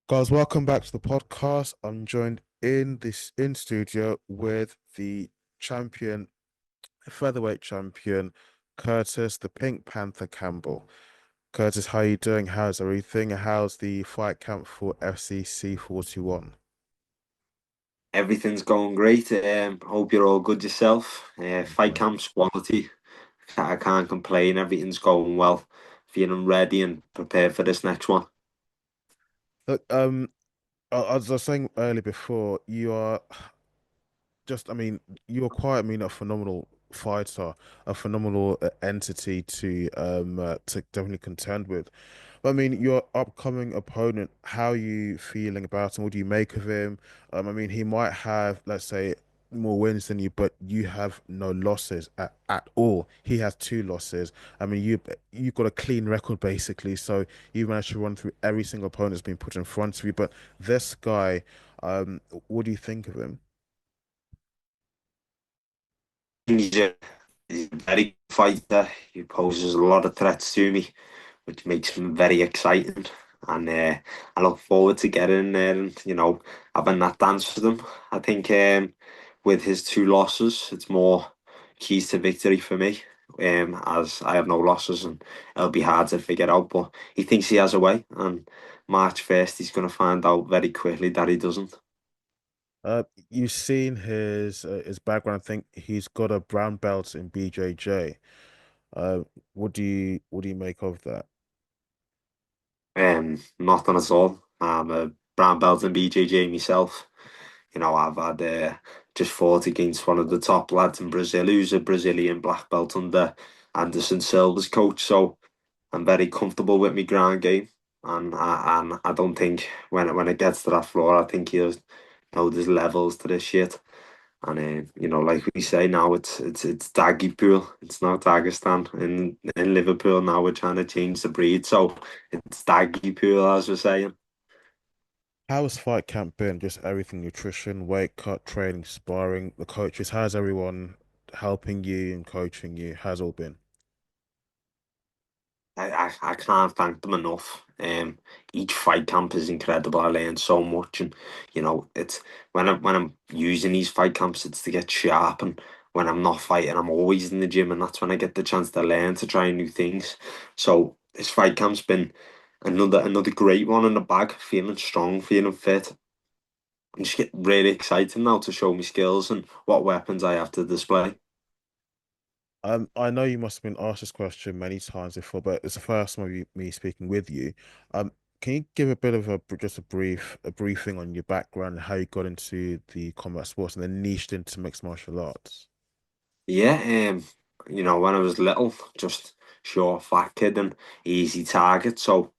Guys, welcome back to the podcast. I'm joined in studio with the champion, featherweight champion, Kurtis, the Pink Panther Campbell. Kurtis, how you doing? How's everything? How's the fight camp for FCC 41? Everything's going great. Hope you're all good yourself. Fight Right. camp's quality. I can't complain. Everything's going well. Feeling ready and prepared for this next one. Look, as I was saying earlier before, you are just, I mean, you're quite, I mean, a phenomenal fighter, a phenomenal entity to definitely contend with. But I mean, your upcoming opponent, how are you feeling about him? What do you make of him? I mean, he might have, let's say, more wins than you, but you have no losses at all. He has two losses. I mean, you've got a clean record basically, so you managed to run through every single opponent that's been put in front of you. But this guy, what do you think of him? He's a, he's a very good fighter. He poses a lot of threats to me, which makes him very exciting. And I look forward to getting in there and, having that dance with him. I think with his two losses, it's more keys to victory for me. As I have no losses and it'll be hard to figure out. But he thinks he has a way, and March 1st, he's going to find out very quickly that he doesn't. You've seen his background. I think he's got a brown belt in BJJ. Uh, what do you make of that? Nothing at all. I'm a brown belt in BJJ myself. I've had just fought against one of the top lads in Brazil, who's a Brazilian black belt under Anderson Silva's coach. So I'm very comfortable with my ground game, and I don't think when it gets to that floor, I think there's levels to this shit. And like we say now, it's Daggy Pool. It's not Dagestan. In Liverpool now, we're trying to change the breed, so it's Daggy Pool, as we're saying. How has fight camp been? Just everything, nutrition, weight cut, training, sparring, the coaches. How's everyone helping you and coaching you? How's it all been? I can't thank them enough. Each fight camp is incredible. I learn so much, and it's when I'm using these fight camps, it's to get sharp. And when I'm not fighting, I'm always in the gym, and that's when I get the chance to learn to try new things. So this fight camp's been another great one in the bag. Feeling strong, feeling fit. I'm just get really excited now to show my skills and what weapons I have to display. I know you must have been asked this question many times before, but it's the first time of me speaking with you. Can you give a bit of just a briefing on your background and how you got into the combat sports and then niched into mixed martial arts? Yeah, when I was little, just short, fat kid and easy target. So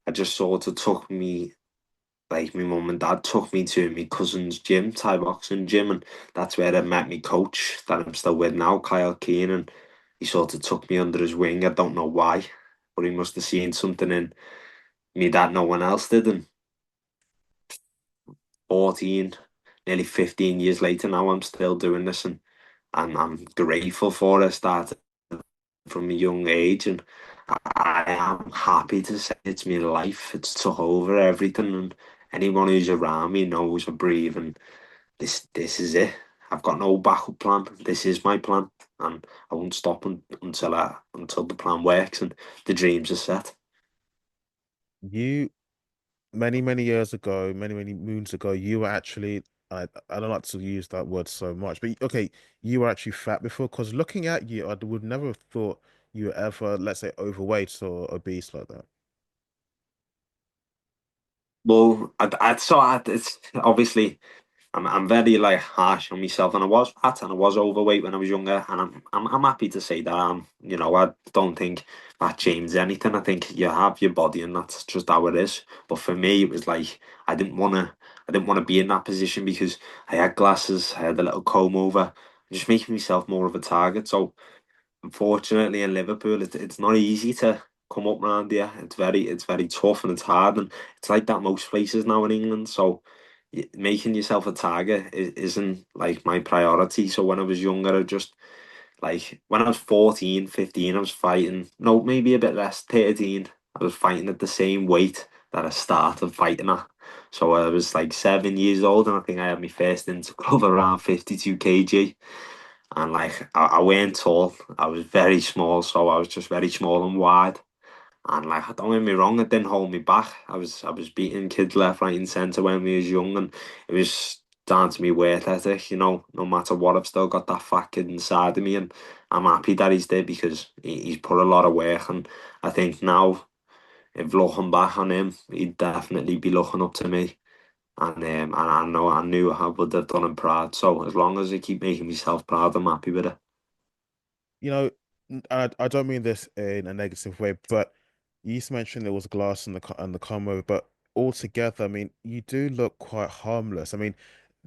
I just sort of took me, like my mum and dad took me to my cousin's gym, Thai boxing gym, and that's where I met my coach that I'm still with now, Kyle Keane, and he sort of took me under his wing. I don't know why, but he must have seen something in me that no one else did. And 14, nearly 15 years later now, I'm still doing this, and I'm grateful for it. Started from a young age, and I am happy to say it's my life. It's took over everything, and anyone who's around me knows I breathe, and this is it. I've got no backup plan. This is my plan, and I won't stop until the plan works and the dreams are set. You many years ago, many moons ago, you were actually I don't like to use that word so much, but okay, you were actually fat before. Because looking at you, I would never have thought you were ever, let's say, overweight or obese like that. Well, it's obviously I'm very like harsh on myself, and I was fat and I was overweight when I was younger, and I'm happy to say that I don't think that changes anything. I think you have your body, and that's just how it is. But for me, it was like I didn't wanna be in that position because I had glasses, I had a little comb over, just making myself more of a target. So unfortunately, in Liverpool, it's not easy to come up round here. It's very tough and it's hard, and it's like that most places now in England. So making yourself a target isn't like my priority. So when I was younger, I just like when I was 14, 15, I was fighting. No, maybe a bit less, 13. I was fighting at the same weight that I started fighting at. So I was like 7 years old, and I think I had my first inter club around 52 kg. And like I weren't tall, I was very small, so I was just very small and wide. And like, don't get me wrong, it didn't hold me back. I was beating kids left, right, and centre when we was young, and it was down to me work ethic. No matter what, I've still got that fat kid inside of me, and I'm happy that he's there because he's put a lot of work. And I think now, if looking back on him, he'd definitely be looking up to me. And I knew I would have done him proud. So as long as I keep making myself proud, I'm happy with it. You know, I don't mean this in a negative way, but you used to mention there was glass in the combo, but altogether, I mean, you do look quite harmless. I mean,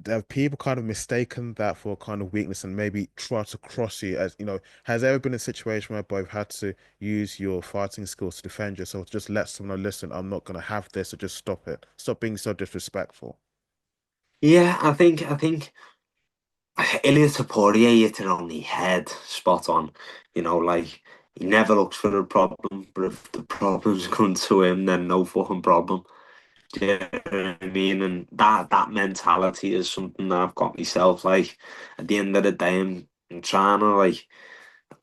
have people kind of mistaken that for a kind of weakness and maybe try to cross you as, has there ever been a situation where you've had to use your fighting skills to defend yourself, just let someone know, listen, I'm not gonna have this, or just stop it. Stop being so disrespectful. Yeah, I think Ilya Taporia hit it on the head, spot on. Like he never looks for a problem, but if the problem's come to him, then no fucking problem. Do you know what I mean? And that mentality is something that I've got myself. Like at the end of the day, I'm trying to like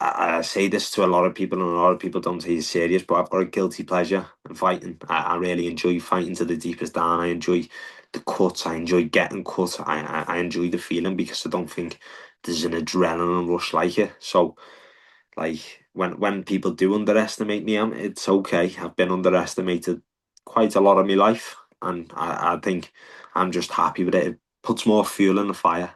I say this to a lot of people, and a lot of people don't take it serious, but I've got a guilty pleasure in fighting. I really enjoy fighting to the deepest down. I enjoy the cuts. I enjoy getting cut. I enjoy the feeling because I don't think there's an adrenaline rush like it. So, like when people do underestimate me, it's okay. I've been underestimated quite a lot of my life, and I think I'm just happy with it. It puts more fuel in the fire.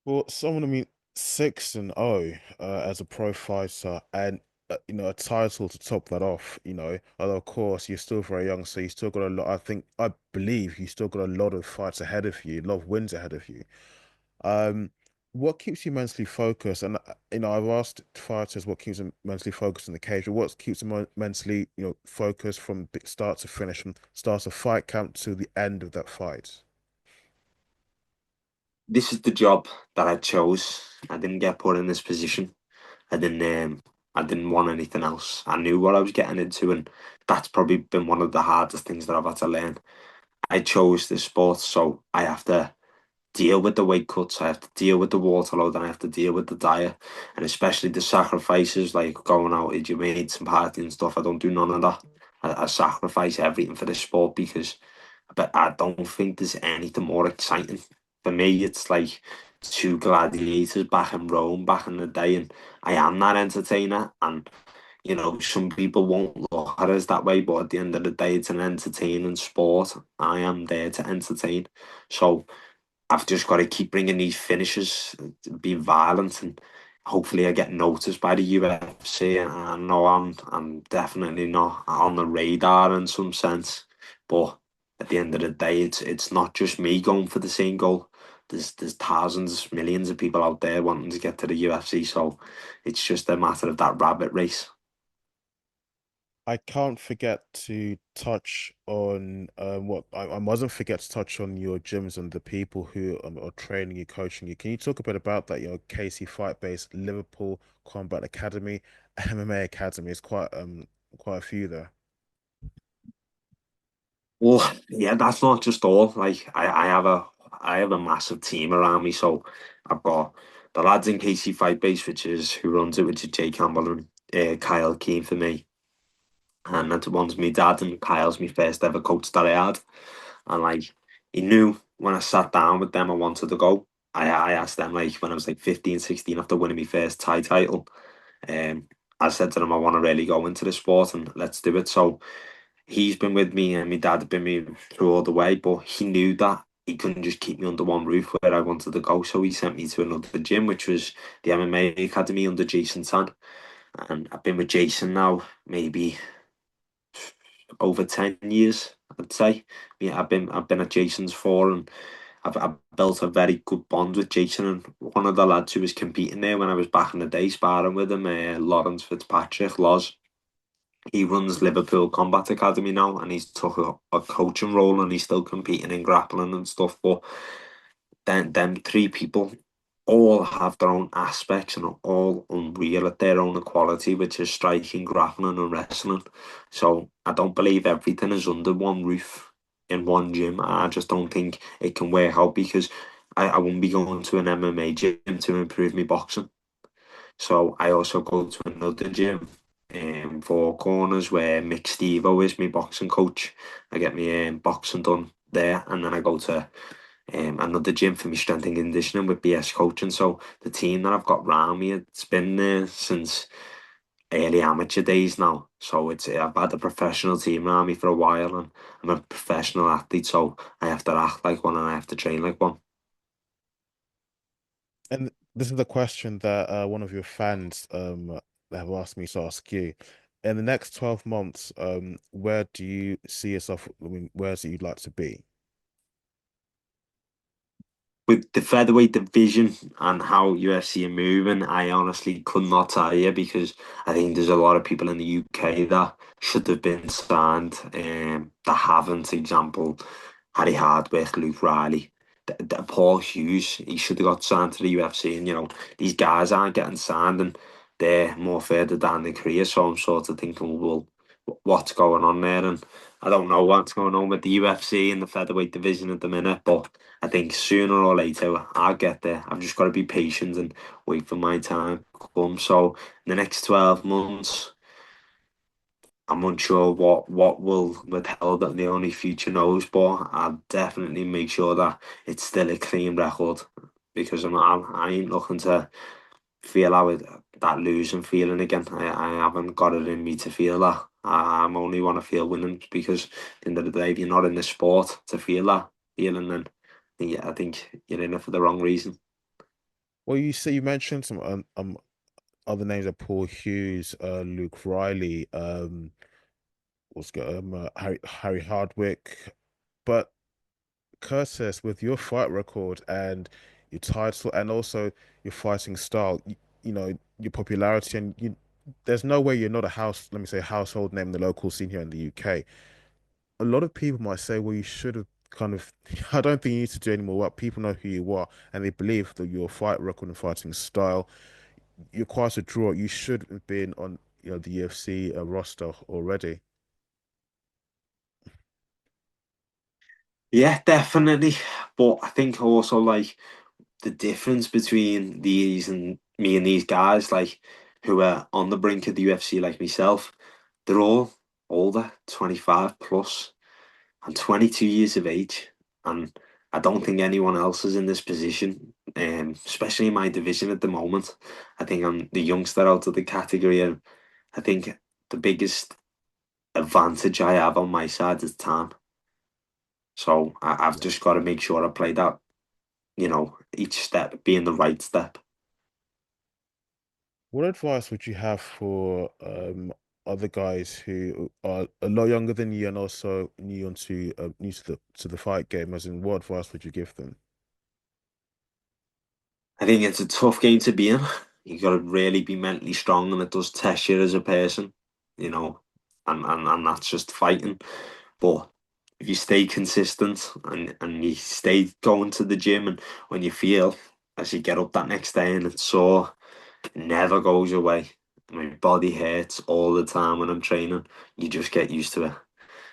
Well, someone, I mean, 6-0 as a pro fighter, and a title to top that off. Although of course you're still very young, so you still got a lot. I believe you still got a lot of fights ahead of you, a lot of wins ahead of you. Um, what keeps you mentally focused? And I've asked fighters what keeps them mentally focused in the cage, or what keeps them mentally, focused from start to finish, from start of fight camp to the end of that fight. This is the job that I chose. I didn't get put in this position. I didn't I didn't want anything else. I knew what I was getting into, and that's probably been one of the hardest things that I've had to learn. I chose this sport, so I have to deal with the weight cuts, I have to deal with the water load, and I have to deal with the diet, and especially the sacrifices like going out with your mates and partying and stuff. I don't do none of that. I sacrifice everything for this sport because but I don't think there's anything more exciting. For me, it's like two gladiators back in Rome back in the day, and I am that entertainer. And some people won't look at us that way, but at the end of the day, it's an entertaining sport. I am there to entertain. So I've just got to keep bringing these finishes, be violent, and hopefully I get noticed by the UFC. And I know I'm definitely not on the radar in some sense, but at the end of the day, it's not just me going for the same goal. There's thousands, millions of people out there wanting to get to the UFC, so it's just a matter of that rabbit race. I can't forget to touch on what I mustn't forget to touch on your gyms and the people who are training you, coaching you. Can you talk a bit about that? Casey Fight Base, Liverpool Combat Academy, MMA Academy. It's quite a few there. Well, yeah, that's not just all. Like I have a massive team around me. So I've got the lads in KC Fight Base, which is who runs it, which is Jay Campbell and Kyle Keane for me. And that's one's my dad, and Kyle's my first ever coach that I had. And like he knew when I sat down with them I wanted to go. I asked them like when I was like 15, 16 after winning my first Thai title. Um I said to them I want to really go into the sport and let's do it. So he's been with me and my dad had been me through all the way, but he knew that he couldn't just keep me under one roof where I wanted to go. So he sent me to another gym, which was the MMA Academy under Jason Tan. And I've been with Jason now maybe over 10 years, I'd say. Yeah, I've been at Jason's for and I've built a very good bond with Jason, and one of the lads who was competing there when I was back in the day sparring with him, Lawrence Fitzpatrick, Loz. He runs Liverpool Combat Academy now, and he's took a coaching role, and he's still competing in grappling and stuff. But then them three people, all have their own aspects and are all unreal at their own quality, which is striking, grappling, and wrestling. So I don't believe everything is under one roof in one gym. I just don't think it can work out because I wouldn't be going to an MMA gym to improve my boxing. So I also go to another gym in Four Corners where Mick Stevo is my boxing coach. I get my boxing done there, and then I go to another gym for my strength and conditioning with BS coaching. So the team that I've got round me, it's been there since early amateur days now. So I've had a professional team around me for a while, and I'm a professional athlete, so I have to act like one and I have to train like one. And this is the question that one of your fans have asked me to ask you. In the next 12 months, where do you see yourself? I mean, where is it you'd like to be? With the featherweight division and how UFC are moving, I honestly could not tell you because I think there's a lot of people in the UK that should have been signed that haven't. Example, Harry Hardwick, Luke Riley, Paul Hughes, he should have got signed to the UFC. And these guys aren't getting signed and they're more further down their career. So I'm sort of thinking, well, what's going on there? And I don't know what's going on with the UFC and the featherweight division at the minute, but I think sooner or later I'll get there. I've just got to be patient and wait for my time to come. So in the next 12 months, I'm unsure what will withhold that the only future knows, but I'll definitely make sure that it's still a clean record because I ain't looking to feel that losing feeling again. I haven't got it in me to feel that. I'm only want to feel winning because at the end of the day, if you're not in the sport to feel that feeling, then yeah, I think you're in it for the wrong reason. Well, you mentioned some other names like Paul Hughes, Luke Riley, Harry Hardwick, but Curtis, with your fight record and your title, and also your fighting style, your popularity, and there's no way you're not let me say, household name in the local scene here in the UK. A lot of people might say, well, you should have kind of, I don't think you need to do any more work. People know who you are, and they believe that your fight record and fighting style, you're quite a draw. You should have been on, the UFC roster already. Yeah, definitely. But I think also like the difference between these and me and these guys, like who are on the brink of the UFC, like myself, they're all older, 25 plus. I'm 22 years of age, and I don't think anyone else is in this position, especially in my division at the moment. I think I'm the youngster out of the category, and I think the biggest advantage I have on my side is time. So I've Yeah. just got to make sure I play that, each step being the right step. What advice would you have for other guys who are a lot younger than you and also new to the fight game? As in, what advice would you give them? I think it's a tough game to be in. You got to really be mentally strong, and it does test you as a person, you know, and that's just fighting. But if you stay consistent and you stay going to the gym, and when you feel as you get up that next day and it's sore, it never goes away. My body hurts all the time when I'm training. You just get used to it.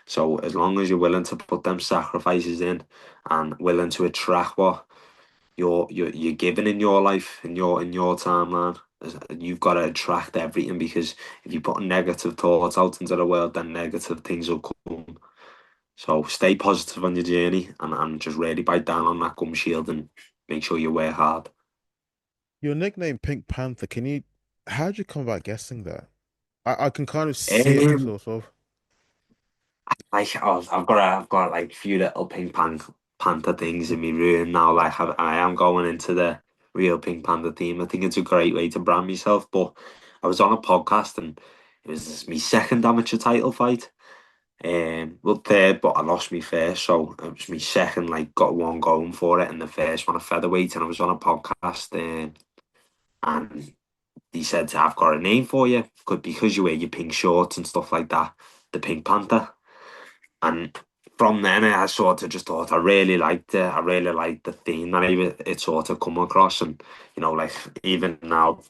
So as long as you're willing to put them sacrifices in and willing to attract what you're given in your life, in your timeline, you've got to attract everything because if you put negative thoughts out into the world, then negative things will come. So stay positive on your journey and just really bite down on that gum shield and make sure you work hard. Your nickname Pink Panther, how'd you come about guessing that? I can kind of see it Um, sort of. I've got like a few little Panther things in my room now. Like I am going into the real Pink Panther theme. I think it's a great way to brand myself. But I was on a podcast and it was my second amateur title fight. Well, third, but I lost my first, so it was my second. Like, got one going for it, and the first one a featherweight. And I was on a podcast, and he said, "I've got a name for you, because you wear your pink shorts and stuff like that, the Pink Panther." And from then I sort of just thought I really liked it. I really liked the theme that it sort of come across, and like even now,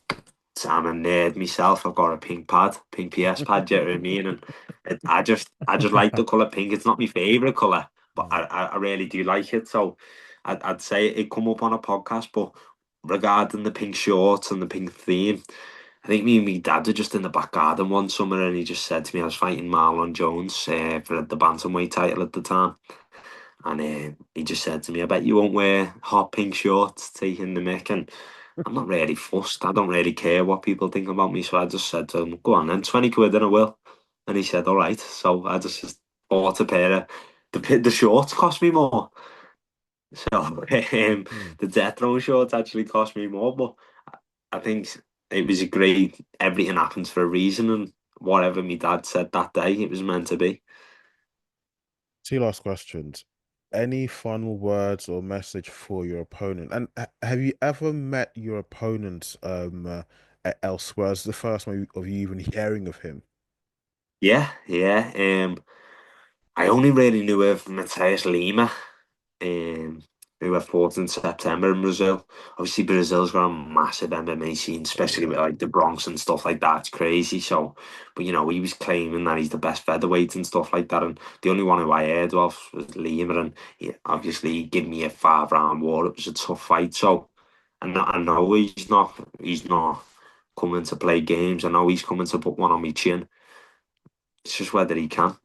I'm a nerd myself. I've got a pink pad, pink PS pad. Do you know what I mean? And I just like the color pink. It's not my favorite color, but Mm. I really do like it. So I'd say it come up on a podcast, but regarding the pink shorts and the pink theme. I think me and my dad were just in the back garden one summer, and he just said to me, I was fighting Marlon Jones for the bantamweight title at the time, and he just said to me, "I bet you won't wear hot pink shorts taking the mick." And I'm not really fussed. I don't really care what people think about me, so I just said to him, "Go on then, 20 quid and I will." And he said, "All right." So I just bought a pair of the shorts cost me more. So Mm. the death row shorts actually cost me more, but I think it was a great. Everything happens for a reason, and whatever my dad said that day, it was meant to be. Two last questions. Any final words or message for your opponent? And have you ever met your opponent elsewhere? It's the first time of you even hearing of him. Yeah, yeah. I only really knew of Matthias Lima, um, who I fought in September in Brazil. Obviously, Brazil's got a massive MMA scene, Oh especially yeah. with like the Bronx and stuff like that. It's crazy. So, but he was claiming that he's the best featherweight and stuff like that. And the only one who I heard of was Lima, and obviously he gave me a 5 round war. It was a tough fight. So, I know he's not coming to play games. I know he's coming to put one on my chin. It's just whether he can,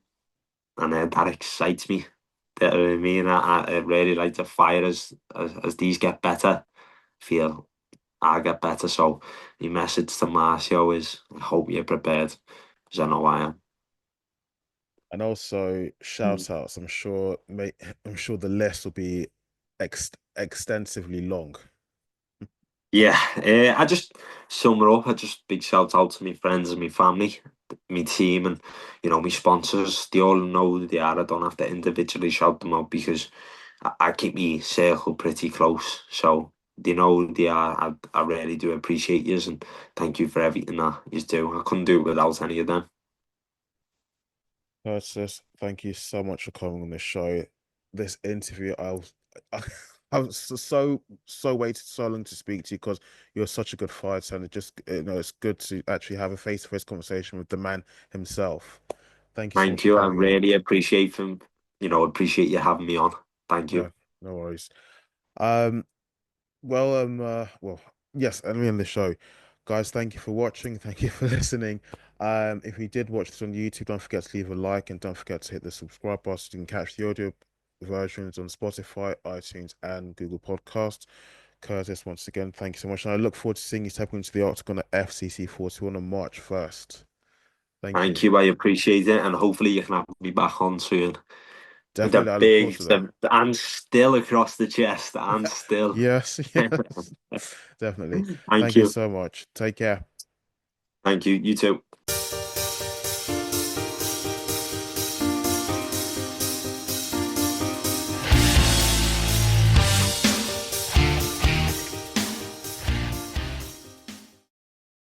and that excites me. You know what I mean? I really like to fire as these get better. Feel I get better. So the message to Marcio is, I hope you're prepared, because I know I am. And also Mm. shout outs. I'm sure the list will be extensively long. Yeah, I just sum it up. I just big shout out to my friends and my family, my team, and my sponsors. They all know who they are. I don't have to individually shout them out because I keep my circle pretty close. So they know who they are. I really do appreciate you, and thank you for everything that you do. I couldn't do it without any of them. Curtis, thank you so much for coming on the show. This interview, I, I was so waited so long to speak to you because you're such a good fighter, and it just it's good to actually have a face-to-face conversation with the man himself. Thank you so much Thank for you. I coming on. really appreciate them. Appreciate you having me on. Thank No, you. no worries. Um, well, yes, and we end the show. Guys, thank you for watching. Thank you for listening. If you did watch this on YouTube, don't forget to leave a like and don't forget to hit the subscribe button so you can catch the audio versions on Spotify, iTunes, and Google Podcasts. Curtis, once again, thank you so much. And I look forward to seeing you stepping into the octagon at FCC 41 on March 1st. Thank Thank you. you. I appreciate it, and hopefully you can have me back on soon. With Definitely, a I look forward big to that. and still across the chest and still. Yes, yes, definitely. Thank Thank you you. so much. Take care. Thank you. You too.